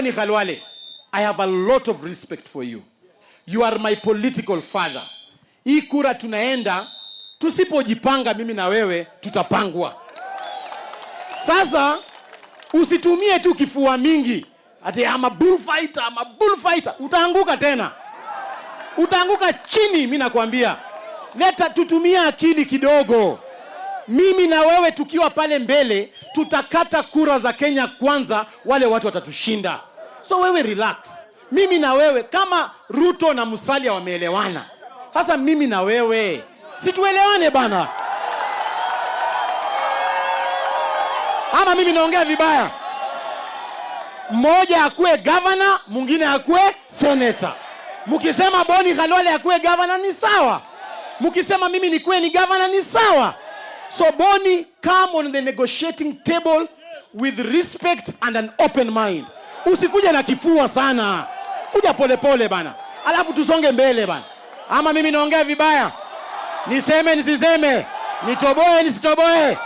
Boni Khalwale, I have a lot of respect for you. You are my political father. Hii kura tunaenda, tusipojipanga mimi na wewe, tutapangwa. Sasa, usitumie tu kifua mingi. Ati I'm a bullfighter, I'm a bullfighter. Utaanguka tena. Utaanguka chini, mimi nakwambia. Leta tutumia akili kidogo. Mimi na wewe tukiwa pale mbele, tutakata kura za Kenya kwanza, wale watu watatushinda. So wewe relax. Mimi na wewe, kama Ruto na Musalia wameelewana, sasa mimi na wewe, situelewane bana. Ama mimi naongea vibaya? Mmoja akuwe governor, mwingine akuwe senator. Mkisema Boni Khalwale akuwe governor ni sawa. Mkisema mimi nikuwe ni governor ni sawa. So Boni, come on the negotiating table with respect and an open mind. Usikuje na kifua sana. Kuja pole pole bana. Alafu tusonge mbele bana. Ama mimi naongea vibaya? Niseme nisiseme? Nitoboe nisitoboe?